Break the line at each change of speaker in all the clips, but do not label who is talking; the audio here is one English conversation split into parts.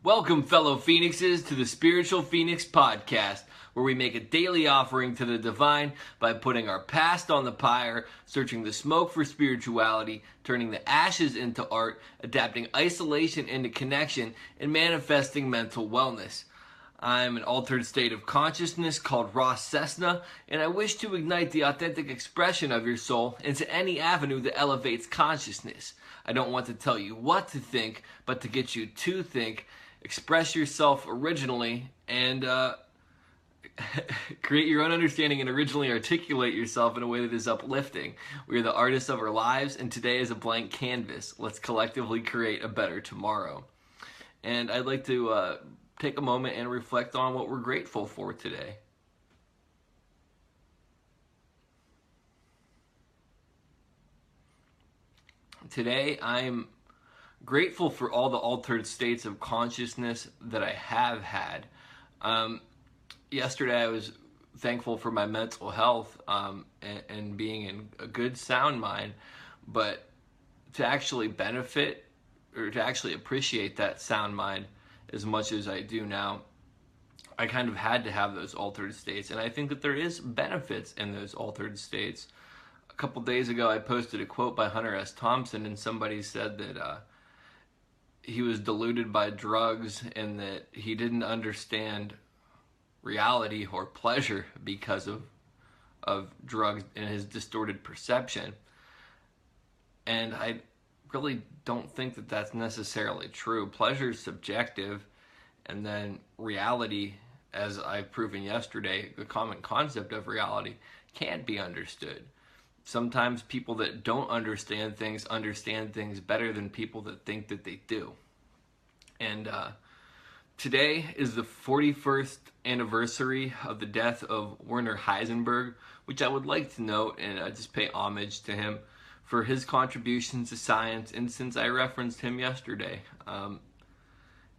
Welcome, fellow Phoenixes, to the Spiritual Phoenix Podcast, where we make a daily offering to the divine by putting our past on the pyre, searching the smoke for spirituality, turning the ashes into art, adapting isolation into connection, and manifesting mental wellness. I'm an altered state of consciousness called Ross Cessna, and I wish to ignite the authentic expression of your soul into any avenue that elevates consciousness. I don't want to tell you what to think, but to get you to think. Express yourself originally and create your own understanding and originally articulate yourself in a way that is uplifting. We are the artists of our lives, and today is a blank canvas. Let's collectively create a better tomorrow. And I'd like to take a moment and reflect on what we're grateful for today. Today, I'm grateful for all the altered states of consciousness that I have had. Yesterday I was thankful for my mental health and being in a good sound mind, but to actually benefit or to actually appreciate that sound mind as much as I do now, I kind of had to have those altered states, and I think that there is benefits in those altered states. A couple days ago I posted a quote by Hunter S. Thompson, and somebody said that he was deluded by drugs and that he didn't understand reality or pleasure because of drugs and his distorted perception. And I really don't think that that's necessarily true. Pleasure is subjective, and then reality, as I've proven yesterday, the common concept of reality can't be understood. Sometimes people that don't understand things better than people that think that they do. And today is the 41st anniversary of the death of Werner Heisenberg, which I would like to note and just pay homage to him for his contributions to science, and since I referenced him yesterday.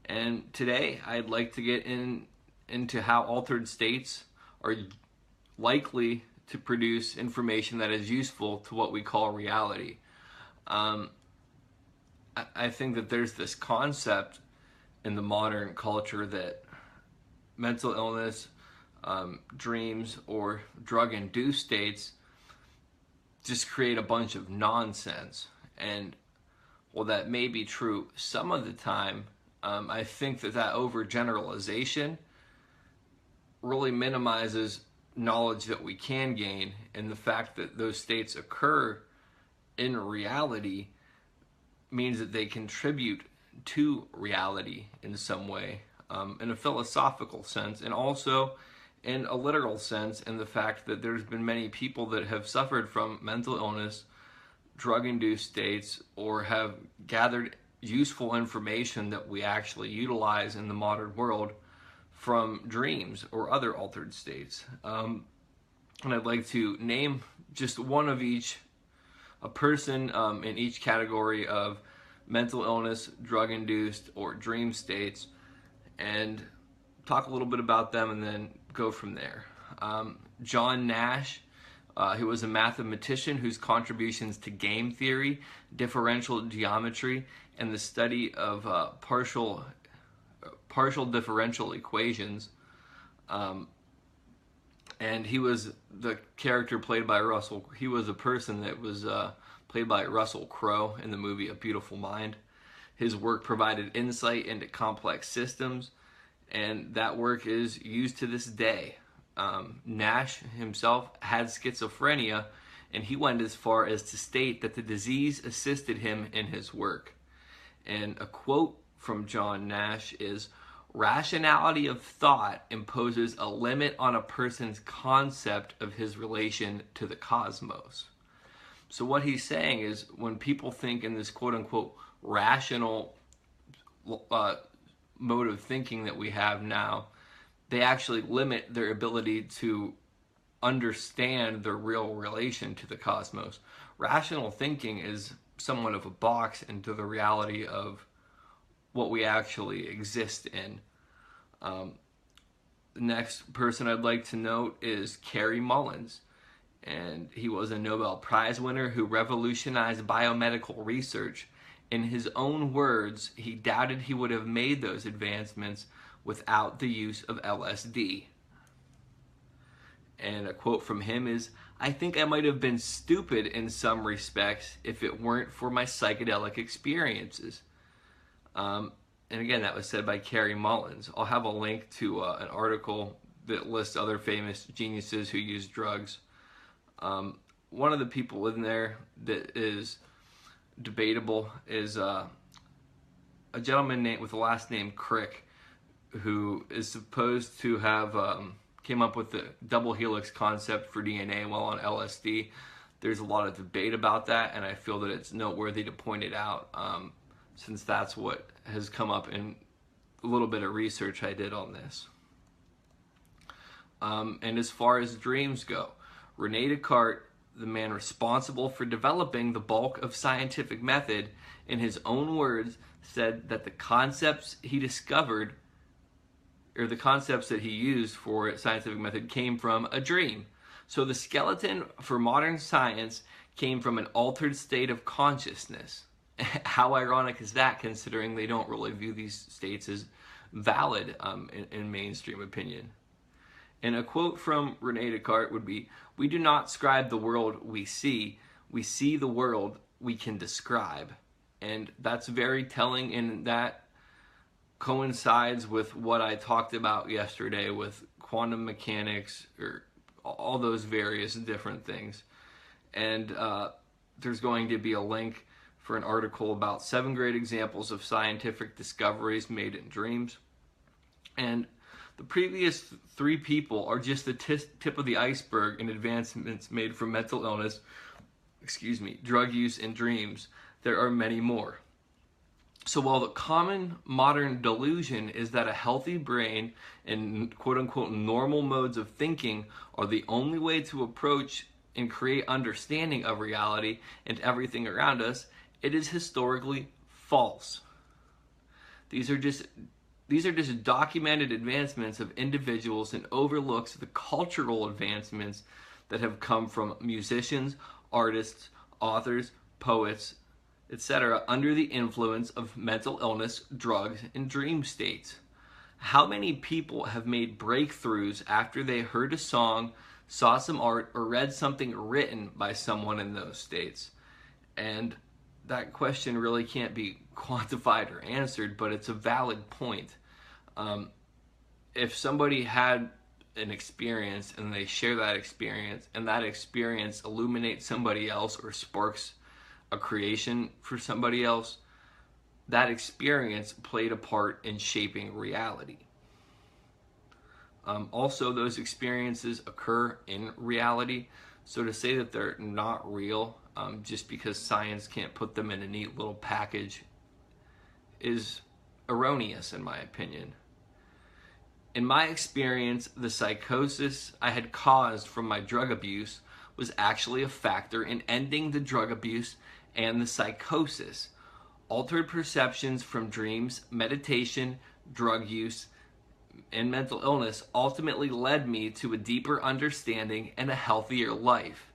And today I'd like to get into how altered states are likely to produce information that is useful to what we call reality. I think that there's this concept in the modern culture that mental illness, dreams, or drug-induced states just create a bunch of nonsense. And while that may be true some of the time, I think that overgeneralization really minimizes knowledge that we can gain, and the fact that those states occur in reality means that they contribute to reality in some way, in a philosophical sense, and also in a literal sense, in the fact that there's been many people that have suffered from mental illness, drug-induced states, or have gathered useful information that we actually utilize in the modern world from dreams or other altered states. And I'd like to name just one of each, a person in each category of mental illness, drug-induced, or dream states, and talk a little bit about them and then go from there. John Nash, he was a mathematician whose contributions to game theory, differential geometry, and the study of partial differential equations, and he was the character played by Russell. He was a person that was played by Russell Crowe in the movie A Beautiful Mind. His work provided insight into complex systems, and that work is used to this day. Nash himself had schizophrenia, and he went as far as to state that the disease assisted him in his work. And a quote from John Nash is, "Rationality of thought imposes a limit on a person's concept of his relation to the cosmos." So what he's saying is, when people think in this quote-unquote rational mode of thinking that we have now, they actually limit their ability to understand their real relation to the cosmos. Rational thinking is somewhat of a box into the reality of what we actually exist in. The next person I'd like to note is Carey Mullins, and he was a Nobel Prize winner who revolutionized biomedical research In his own words, he doubted he would have made those advancements without the use of LSD. And a quote from him is, "I think I might have been stupid in some respects if it weren't for my psychedelic experiences." And again, that was said by Carrie Mullins. I'll have a link to an article that lists other famous geniuses who use drugs. One of the people in there that is debatable is a gentleman with the last name Crick, who is supposed to have came up with the double helix concept for DNA while on LSD. There's a lot of debate about that, and I feel that it's noteworthy to point it out, since that's what has come up in a little bit of research I did on this. And as far as dreams go, Rene Descartes, the man responsible for developing the bulk of scientific method, in his own words, said that the concepts he discovered, or the concepts that he used for scientific method, came from a dream. So the skeleton for modern science came from an altered state of consciousness. How ironic is that, considering they don't really view these states as valid in mainstream opinion? And a quote from Rene Descartes would be, "We do not describe the world we see the world we can describe." And that's very telling, and that coincides with what I talked about yesterday with quantum mechanics, or all those various different things. And there's going to be a link for an article about 7 great examples of scientific discoveries made in dreams. And the previous 3 people are just the tip of the iceberg in advancements made from mental illness, drug use, and dreams. There are many more. So while the common modern delusion is that a healthy brain and quote-unquote normal modes of thinking are the only way to approach and create understanding of reality and everything around us, it is historically false. These are just documented advancements of individuals, and overlooks the cultural advancements that have come from musicians, artists, authors, poets, etc., under the influence of mental illness, drugs, and dream states. How many people have made breakthroughs after they heard a song, saw some art, or read something written by someone in those states? And that question really can't be quantified or answered, but it's a valid point. If somebody had an experience and they share that experience, and that experience illuminates somebody else or sparks a creation for somebody else, that experience played a part in shaping reality. Also, those experiences occur in reality, so to say that they're not real just because science can't put them in a neat little package is erroneous, in my opinion. In my experience, the psychosis I had caused from my drug abuse was actually a factor in ending the drug abuse and the psychosis. Altered perceptions from dreams, meditation, drug use, and mental illness ultimately led me to a deeper understanding and a healthier life.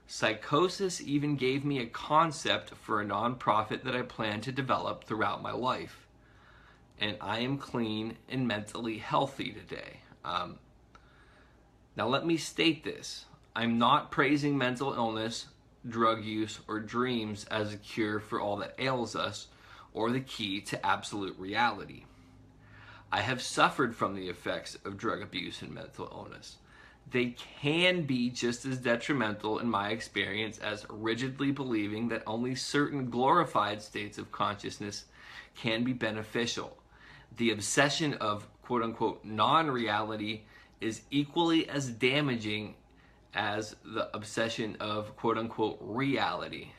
Psychosis even gave me a concept for a nonprofit that I plan to develop throughout my life. And I am clean and mentally healthy today. Now let me state this. I'm not praising mental illness, drug use, or dreams as a cure for all that ails us, or the key to absolute reality. I have suffered from the effects of drug abuse and mental illness. They can be just as detrimental in my experience as rigidly believing that only certain glorified states of consciousness can be beneficial. The obsession of quote-unquote non-reality is equally as damaging as the obsession of quote-unquote reality.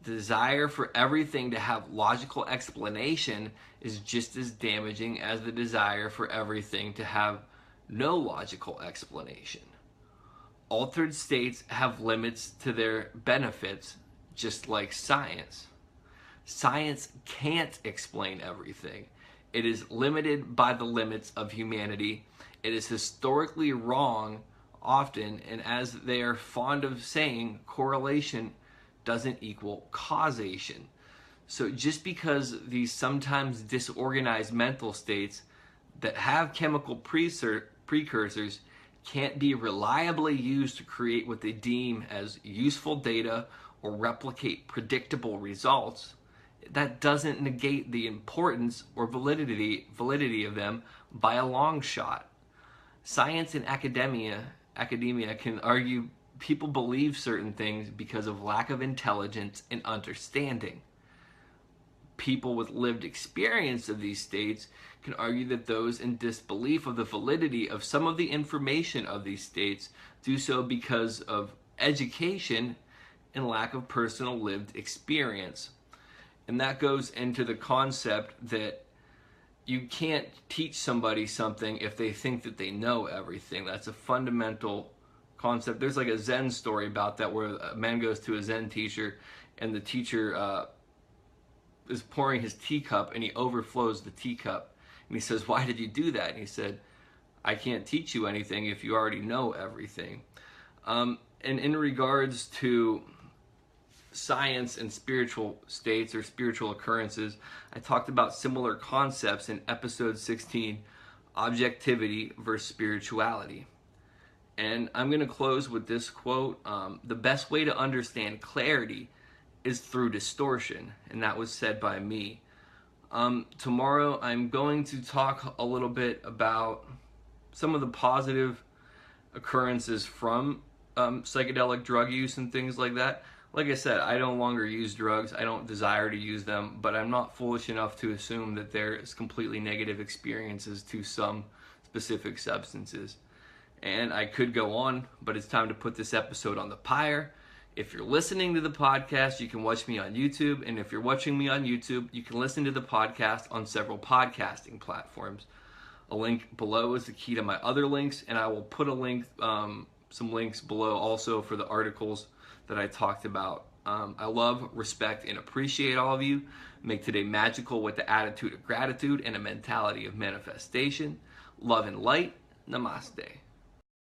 The desire for everything to have logical explanation is just as damaging as the desire for everything to have no logical explanation. Altered states have limits to their benefits, just like science. Science can't explain everything. It is limited by the limits of humanity. It is historically wrong often, and as they are fond of saying, correlation doesn't equal causation. So just because these sometimes disorganized mental states that have chemical precursors can't be reliably used to create what they deem as useful data or replicate predictable results, that doesn't negate the importance or validity of them by a long shot. Science and academia can argue people believe certain things because of lack of intelligence and understanding. People with lived experience of these states can argue that those in disbelief of the validity of some of the information of these states do so because of education and lack of personal lived experience. And that goes into the concept that you can't teach somebody something if they think that they know everything. That's a fundamental concept. There's like a Zen story about that, where a man goes to a Zen teacher, and the teacher is pouring his teacup, and he overflows the teacup. And he says, "Why did you do that?" And he said, "I can't teach you anything if you already know everything." And in regards to science and spiritual states or spiritual occurrences, I talked about similar concepts in episode 16, objectivity versus spirituality. And I'm going to close with this quote: the best way to understand clarity is through distortion. And that was said by me. Tomorrow I'm going to talk a little bit about some of the positive occurrences from psychedelic drug use and things like that. Like I said, I no longer use drugs. I don't desire to use them, but I'm not foolish enough to assume that there's completely negative experiences to some specific substances. And I could go on, but it's time to put this episode on the pyre. If you're listening to the podcast, you can watch me on YouTube. And if you're watching me on YouTube, you can listen to the podcast on several podcasting platforms. A link below is the key to my other links, and I will put a link, some links below also for the articles that I talked about. I love, respect, and appreciate all of you. Make today magical with the attitude of gratitude and a mentality of manifestation. Love and light. Namaste.